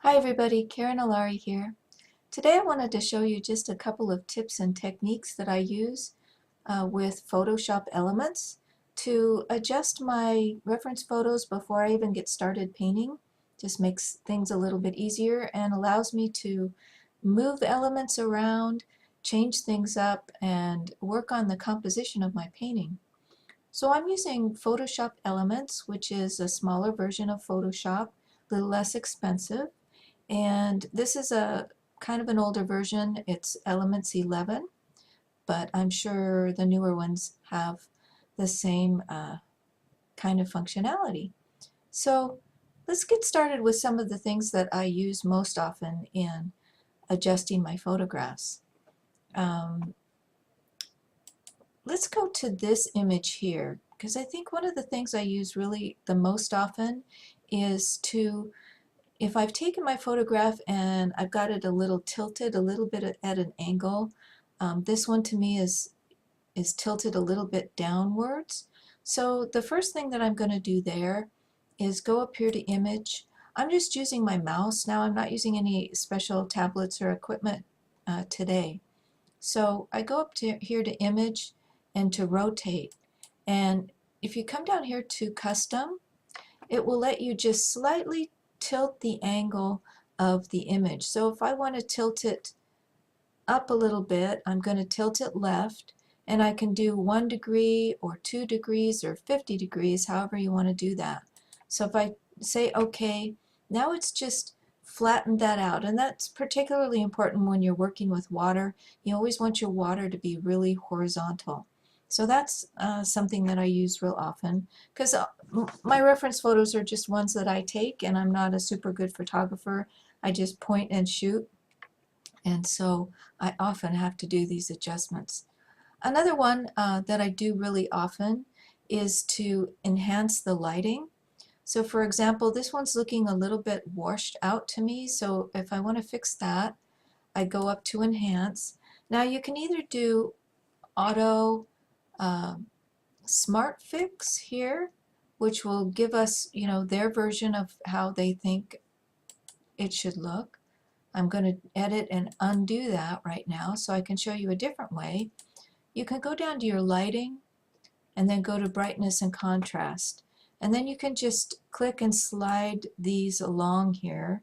Hi everybody, Karen Alari here. Today I wanted to show you just a couple of tips and techniques that I use with Photoshop Elements to adjust my reference photos before I even get started painting. Just makes things a little bit easier and allows me to move elements around, change things up, and work on the composition of my painting. So I'm using Photoshop Elements, which is a smaller version of Photoshop, a little less expensive. And this is a kind of an older version. It's Elements 11, but I'm sure the newer ones have the same kind of functionality. So let's get started with some of the things that I use most often in adjusting my photographs. Let's go to this image here, because I think one of the things I use really the most often is to, if I've taken my photograph and I've got it a little tilted, a little bit at an angle, this one to me is tilted a little bit downwards. So the first thing that I'm going to do there is go up here to Image. I'm just using my mouse now. I'm not using any special tablets or equipment today. So I go up to here to Image and to Rotate. And if you come down here to Custom, it will let you just slightly tilt the angle of the image. So if I want to tilt it up a little bit, I'm going to tilt it left, and I can do 1 degree or 2 degrees or 50 degrees, however you want to do that. So if I say OK, now it's just flattened that out, and that's particularly important when you're working with water. You always want your water to be really horizontal. So that's something that I use real often, because my reference photos are just ones that I take, and I'm not a super good photographer. I just point and shoot, and so I often have to do these adjustments. Another one that I do really often is to enhance the lighting. So for example, this one's looking a little bit washed out to me, so if I want to fix that, I go up to Enhance. Now you can either do Auto Smart Fix here, which will give us, their version of how they think it should look. I'm going to edit and undo that right now so I can show you a different way. You can go down to your lighting and then go to brightness and contrast. And then you can just click and slide these along here,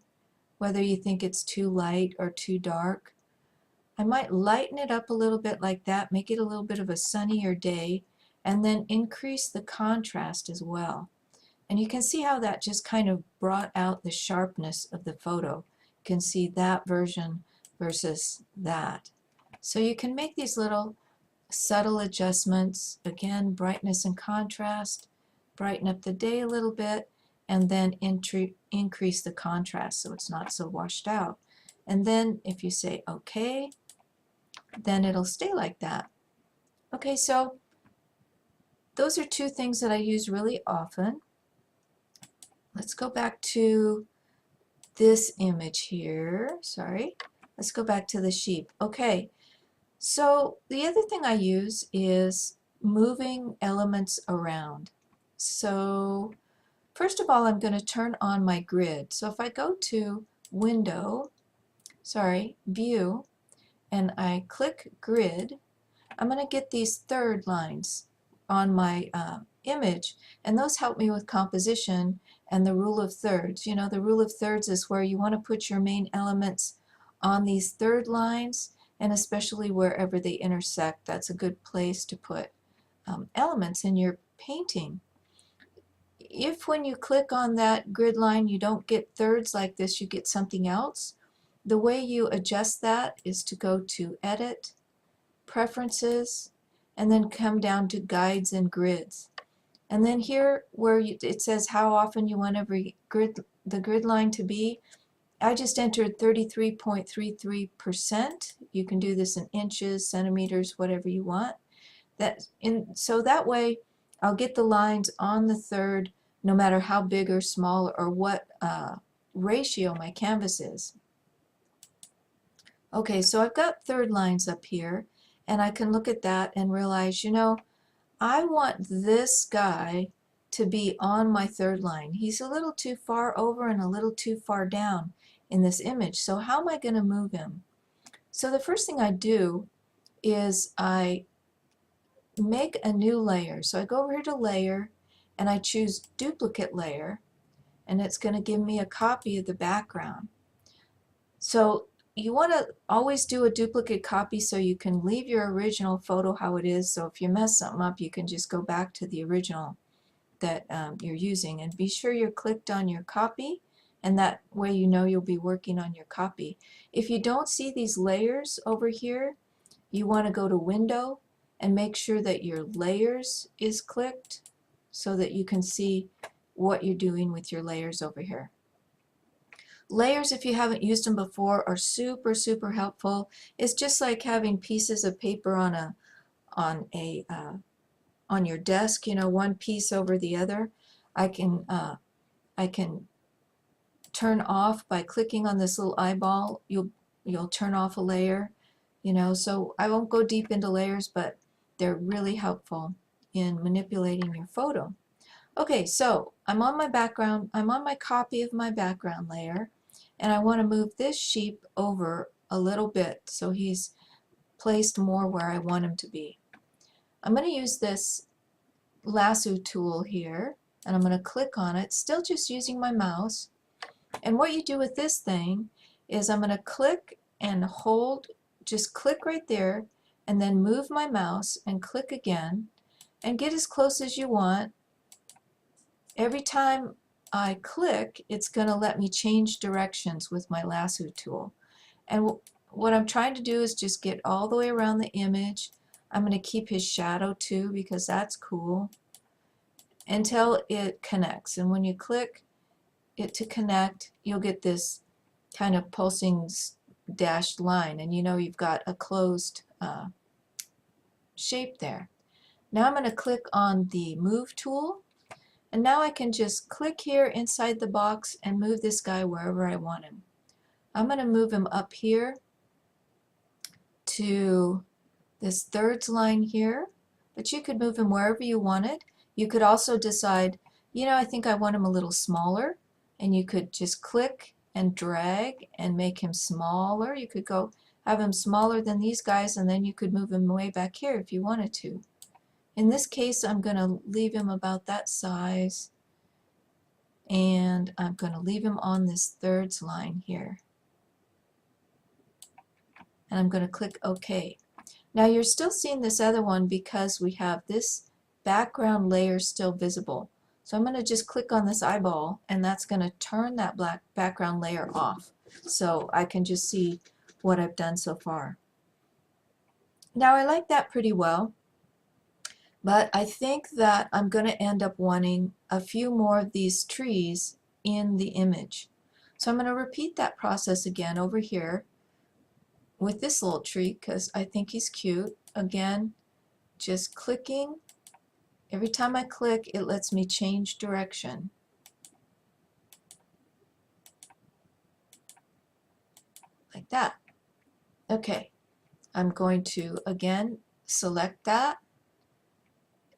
whether you think it's too light or too dark. I might lighten it up a little bit like that, make it a little bit of a sunnier day, and then increase the contrast as well. And you can see how that just kind of brought out the sharpness of the photo. You can see that version versus that. So you can make these little subtle adjustments. Again, brightness and contrast, brighten up the day a little bit, and then increase the contrast so it's not so washed out. And then if you say OK, then it'll stay like that. Okay, so those are two things that I use really often. Let's go back to this image here. Sorry. Let's go back to the sheep. Okay, so the other thing I use is moving elements around. So first of all, I'm going to turn on my grid. So if I go to View, and I click Grid, I'm going to get these third lines on my image, and those help me with composition and the rule of thirds. You know, the rule of thirds is where you want to put your main elements on these third lines, and especially wherever they intersect, that's a good place to put elements in your painting. If when you click on that grid line you don't get thirds like this, you get something else, the way you adjust that is to go to Edit, Preferences, and then come down to Guides and Grids. And then here where it says how often you want the grid line to be, I just entered 33.33%. You can do this in inches, centimeters, whatever you want. So that way I'll get the lines on the third no matter how big or small or what ratio my canvas is. Okay, so I've got third lines up here, and I can look at that and realize, I want this guy to be on my third line. He's a little too far over and a little too far down. in this image. So how am I going to move him? So the first thing I do is I make a new layer. So I go over here to Layer and I choose Duplicate Layer, and it's going to give me a copy of the background. So you want to always do a duplicate copy so you can leave your original photo how it is. So if you mess something up, you can just go back to the original that you're using, and be sure you're clicked on your copy, and that way you know you'll be working on your copy. If you don't see these layers over here, you want to go to Window and make sure that your layers is clicked so that you can see what you're doing with your layers over here. Layers, if you haven't used them before, are super helpful. It's just like having pieces of paper on your desk, you know, one piece over the other. I can turn off by clicking on this little eyeball. You'll turn off a layer, you know. So I won't go deep into layers, but they're really helpful in manipulating your photo. Okay, so I'm on my background. I'm on my copy of my background layer, and I want to move this sheep over a little bit so he's placed more where I want him to be. I'm going to use this lasso tool here, and I'm going to click on it, still just using my mouse. And what you do with this thing is I'm going to click and hold, just click right there, and then move my mouse and click again and get as close as you want. Every time I click, it's going to let me change directions with my lasso tool. And what I'm trying to do is just get all the way around the image. I'm going to keep his shadow too because that's cool, until it connects. And when you click it to connect, you'll get this kind of pulsing dashed line, and you know you've got a closed shape there. Now I'm going to click on the Move tool, and now I can just click here inside the box and move this guy wherever I want him. I'm going to move him up here to this thirds line here, but you could move him wherever you wanted. You could also decide, you know, I think I want him a little smaller, and you could just click and drag and make him smaller. You could go have him smaller than these guys, and then you could move him way back here if you wanted to. In this case, I'm going to leave him about that size, and I'm going to leave him on this thirds line here. And I'm going to click OK. Now you're still seeing this other one because we have this background layer still visible. So I'm going to just click on this eyeball, and that's going to turn that black background layer off so I can just see what I've done so far. Now I like that pretty well, but I think that I'm going to end up wanting a few more of these trees in the image. So I'm going to repeat that process again over here with this little tree because I think he's cute. Again, just clicking. Every time I click, it lets me change direction. Like that. Okay, I'm going to again select that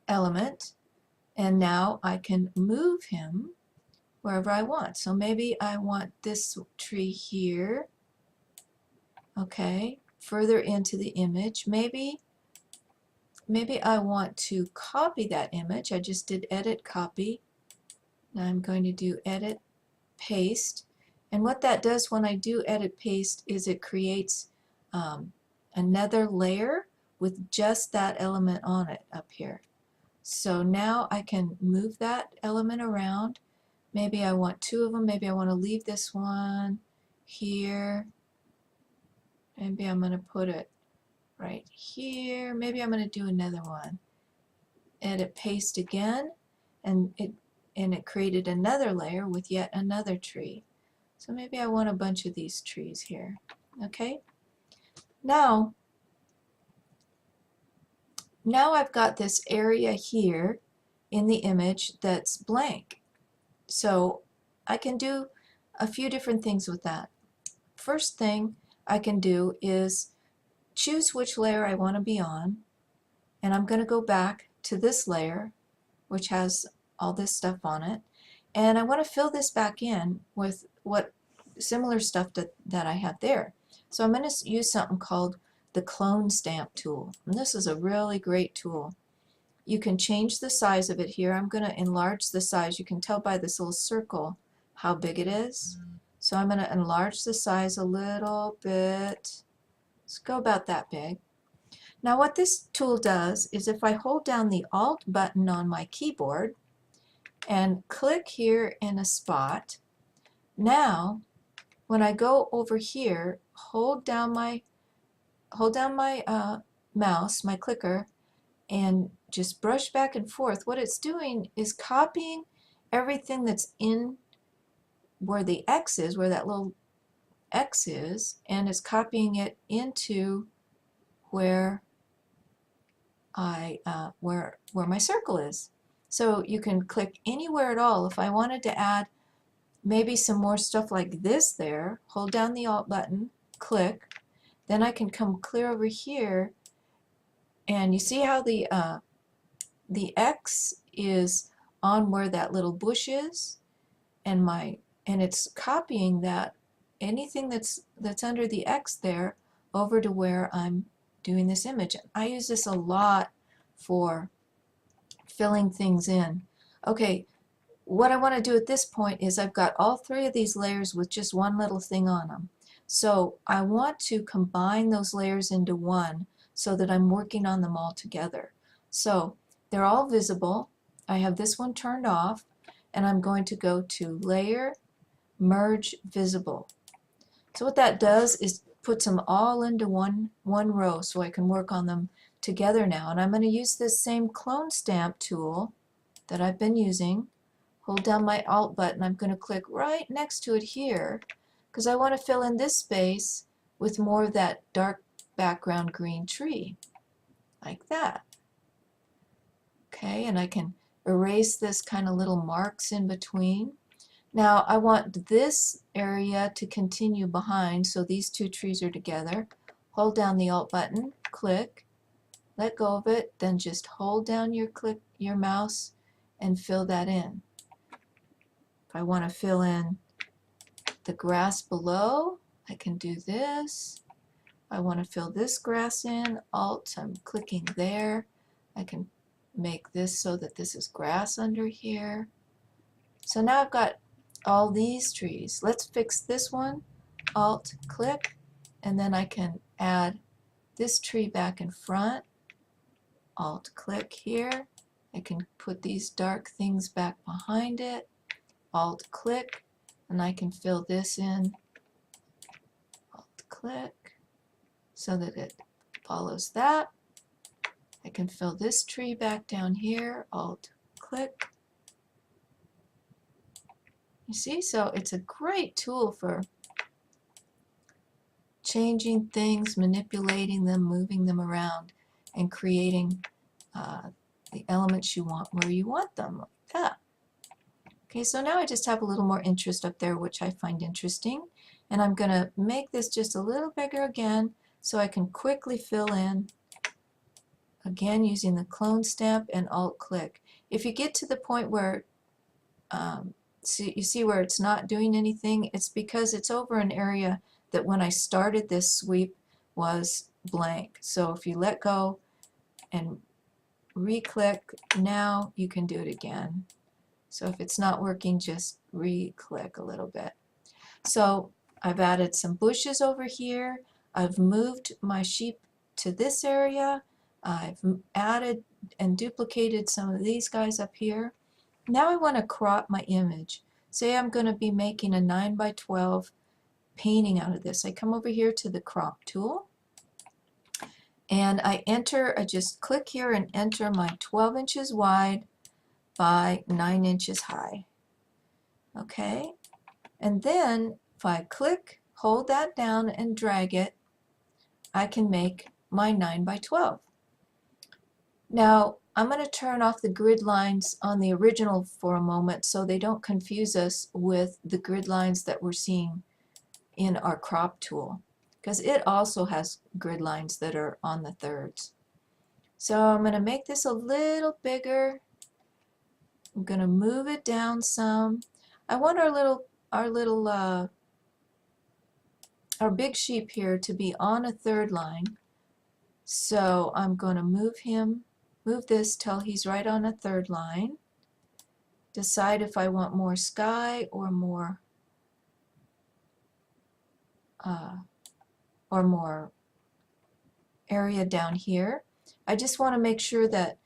element, and now I can move him wherever I want. So maybe I want this tree here, okay, further into the image. Maybe I want to copy that image. I just did Edit Copy. Now I'm going to do Edit Paste. And what that does when I do Edit Paste is it creates another layer with just that element on it up here. So now I can move that element around. Maybe I want two of them. Maybe I want to leave this one here. Maybe I'm going to put it right here. Maybe I'm going to do another one. Edit Paste again, and it created another layer with yet another tree. So maybe I want a bunch of these trees here. Okay. Now I've got this area here in the image that's blank. So I can do a few different things with that. First thing I can do is choose which layer I want to be on, and I'm going to go back to this layer which has all this stuff on it, and I want to fill this back in with what similar stuff that I have there. So I'm going to use something called the clone stamp tool. And this is a really great tool. You can change the size of it here. I'm going to enlarge the size. You can tell by this little circle how big it is. So I'm going to enlarge the size a little bit. Let's go about that big. Now what this tool does is if I hold down the Alt button on my keyboard and click here in a spot, now when I go over here, hold down my mouse, my clicker, and just brush back and forth, what it's doing is copying everything that's in where the X is, where that little X is, and it's copying it into where where my circle is. So you can click anywhere at all. If I wanted to add maybe some more stuff like this there, hold down the Alt button, click, then I can come clear over here, and you see how the X is on where that little bush is, and it's copying that anything that's under the X there over to where I'm doing this image. I use this a lot for filling things in. Okay, what I want to do at this point is I've got all three of these layers with just one little thing on them. So I want to combine those layers into one so that I'm working on them all together. So they're all visible. I have this one turned off, and I'm going to go to Layer, Merge Visible. So what that does is puts them all into one row so I can work on them together now. And I'm going to use this same clone stamp tool that I've been using. Hold down my Alt button. I'm going to click right next to it here because I want to fill in this space with more of that dark background green tree, like that. Okay, and I can erase this kind of little marks in between. Now I want this area to continue behind, so these two trees are together. Hold down the Alt button, click, let go of it, then just hold down your mouse and fill that in. If I want to fill in the grass below, I can do this. I want to fill this grass in, Alt, I'm clicking there. I can make this so that this is grass under here. So now I've got all these trees. Let's fix this one. Alt, click, and then I can add this tree back in front. Alt, click here. I can put these dark things back behind it. Alt, click, and I can fill this in. Alt, click, so that it follows that. I can fill this tree back down here. Alt, click. You see, so it's a great tool for changing things, manipulating them, moving them around, and creating the elements you want where you want them, like that. Okay, so now I just have a little more interest up there, which I find interesting. And I'm going to make this just a little bigger again so I can quickly fill in, again using the clone stamp and Alt click. If you get to the point where you see where it's not doing anything, it's because it's over an area that when I started this sweep was blank. So if you let go and re-click, now you can do it again. So if it's not working, just re-click a little bit. So I've added some bushes over here. I've moved my sheep to this area. I've added and duplicated some of these guys up here. Now I want to crop my image. Say I'm going to be making a 9x12 painting out of this. I come over here to the crop tool and I just click here and enter my 12 inches wide by 9 inches high. Okay, and then if I click, hold that down and drag it, I can make my 9x12. Now I'm going to turn off the grid lines on the original for a moment so they don't confuse us with the grid lines that we're seeing in our crop tool, because it also has grid lines that are on the thirds. So I'm going to make this a little bigger. I'm going to move it down some. I want our little our big sheep here to be on a third line. So I'm going to move this till he's right on a third line. Decide if I want more sky or more area down here. I just want to make sure that,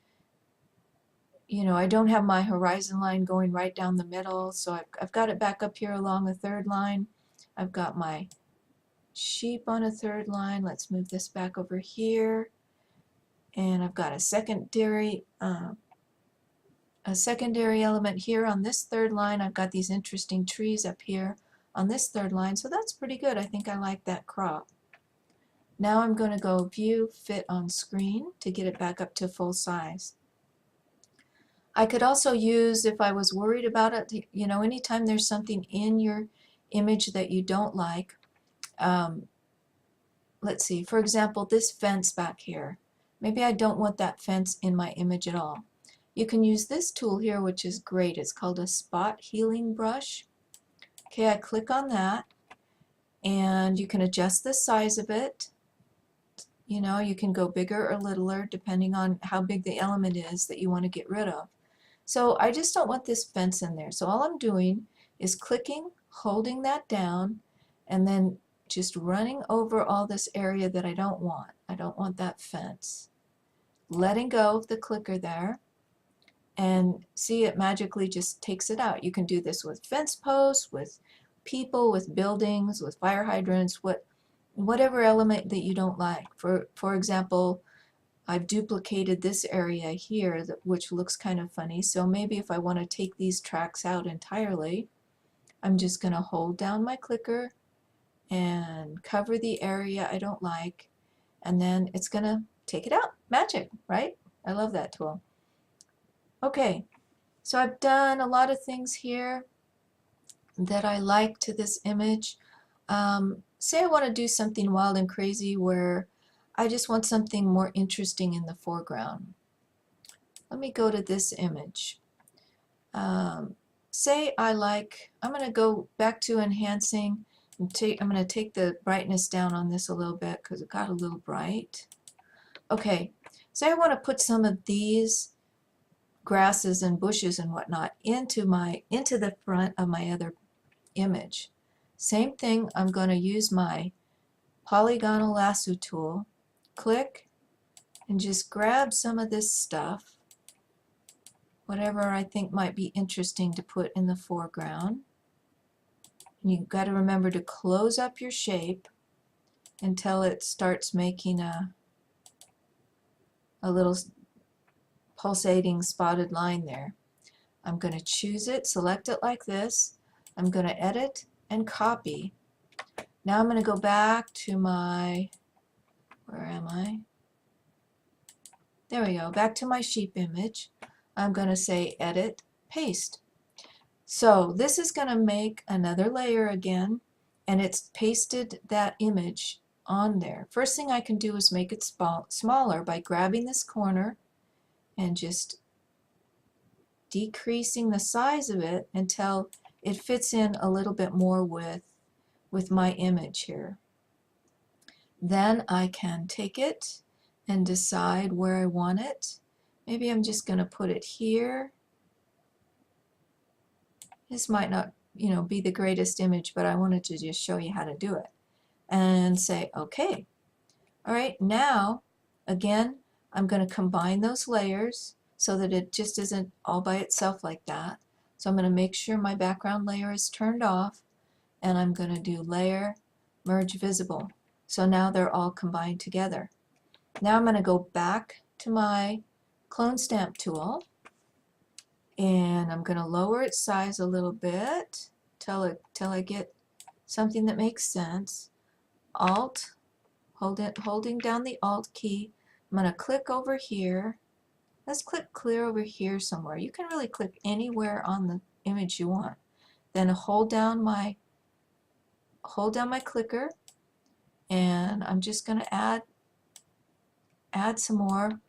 you know, I don't have my horizon line going right down the middle. So I've got it back up here along a third line. I've got my sheep on a third line. Let's move this back over here. And I've got a secondary element here on this third line. I've got these interesting trees up here on this third line. So that's pretty good. I think I like that crop. Now I'm going to go View, Fit on Screen to get it back up to full size. I could also use, if I was worried about it, you know, anytime there's something in your image that you don't like, let's see, for example, this fence back here. Maybe I don't want that fence in my image at all. You can use this tool here, which is great. It's called a spot healing brush. Okay, I click on that, and you can adjust the size of it. You know, you can go bigger or littler depending on how big the element is that you want to get rid of. So I just don't want this fence in there. So all I'm doing is clicking, holding that down, and then just running over all this area that I don't want. I don't want that fence. Letting go of the clicker there, and see, it magically just takes it out. You can do this with fence posts, with people, with buildings, with fire hydrants, whatever element that you don't like. For example, I've duplicated this area here, which looks kind of funny. So maybe if I want to take these tracks out entirely, I'm just going to hold down my clicker and cover the area I don't like, and then it's going to take it out. Magic, right? I love that tool. Okay, so I've done a lot of things here that I like to this image. Say I want to do something wild and crazy where I just want something more interesting in the foreground. Let me go to this image. Say I'm going to go back to enhancing, and I'm going to take the brightness down on this a little bit because it got a little bright. Okay, say I want to put some of these grasses and bushes and whatnot into the front of my other image. Same thing, I'm going to use my polygonal lasso tool, click, and just grab some of this stuff, whatever I think might be interesting to put in the foreground. And you've got to remember to close up your shape until it starts making a little pulsating spotted line there. I'm going to choose it, select it like this. I'm going to edit and copy. Now I'm going to go back to my, where am I? There we go, back to my sheep image. I'm going to say edit, paste. So this is going to make another layer again, and it's pasted that image on there. First thing I can do is make it smaller by grabbing this corner and just decreasing the size of it until it fits in a little bit more with my image here. Then I can take it and decide where I want it. Maybe I'm just going to put it here. This might not, you know, be the greatest image, but I wanted to just show you how to do it. And say OK. All right, now again I'm going to combine those layers so that it just isn't all by itself like that. So I'm going to make sure my background layer is turned off, and I'm going to do Layer, Merge Visible. So now they're all combined together. Now I'm going to go back to my clone stamp tool, and I'm going to lower its size a little bit till I get something that makes sense. Alt, holding down the Alt key. I'm going to click over here. Let's click clear over here somewhere. You can really click anywhere on the image you want. Then hold down my clicker, and I'm just going to add some more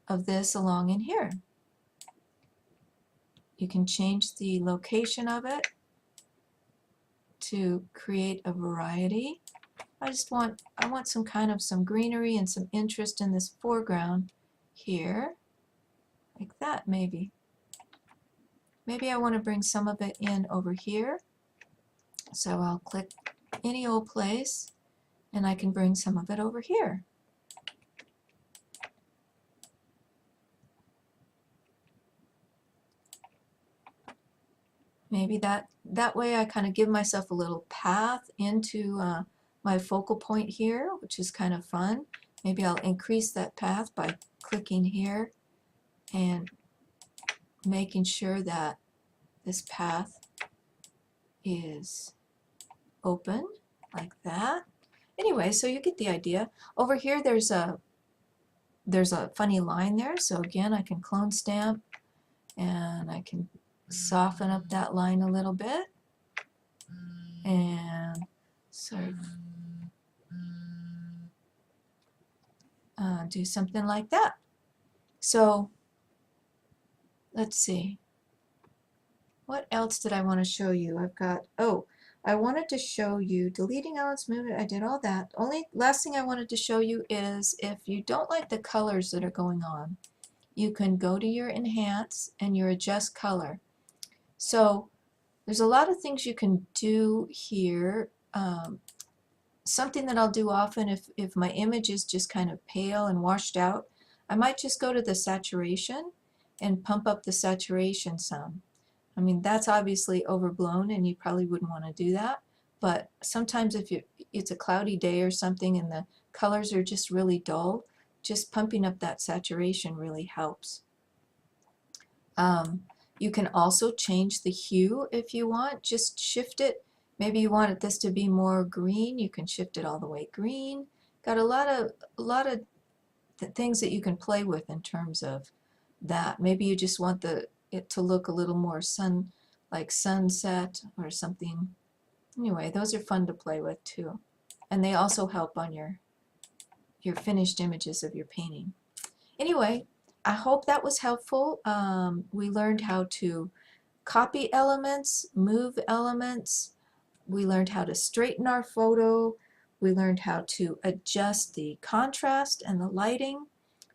of this along in here. You can change the location of it to create a variety. I want some kind of some greenery and some interest in this foreground here, like that maybe. Maybe I want to bring some of it in over here. So I'll click any old place and I can bring some of it over here. Maybe that way I kind of give myself a little path into my focal point here, which is kind of fun. Maybe I'll increase that path by clicking here and making sure that this path is open like that. Anyway, so you get the idea. Over here there's a funny line there, so again I can clone stamp and I can soften up that line a little bit and sort of do something like that. So let's see. What else did I want to show you? I've got, oh, I wanted to show you deleting elements, movement, I did all that. Only last thing I wanted to show you is if you don't like the colors that are going on, you can go to your enhance and your adjust color. So there's a lot of things you can do here. Something that I'll do often if my image is just kind of pale and washed out, I might just go to the saturation and pump up the saturation some. I mean, that's obviously overblown and you probably wouldn't want to do that, but sometimes if it's a cloudy day or something and the colors are just really dull, just pumping up that saturation really helps. You can also change the hue if you want. Just shift it. Maybe you want this to be more green. You can shift it all the way green. Got a lot of things that you can play with in terms of that. Maybe you just want it to look a little more like sunset or something. Anyway, those are fun to play with too. And they also help on your finished images of your painting. Anyway, I hope that was helpful. We learned how to copy elements, move elements. We learned how to straighten our photo. We learned how to adjust the contrast and the lighting.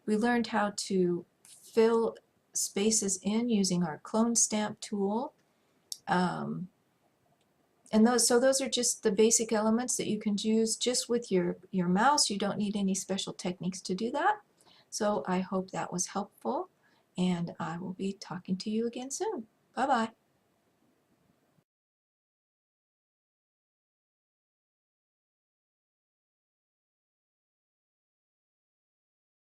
We learned how to fill spaces in using our clone stamp tool. And those are just the basic elements that you can use just with your mouse. You don't need any special techniques to do that. So I hope that was helpful, and I will be talking to you again soon. Bye-bye.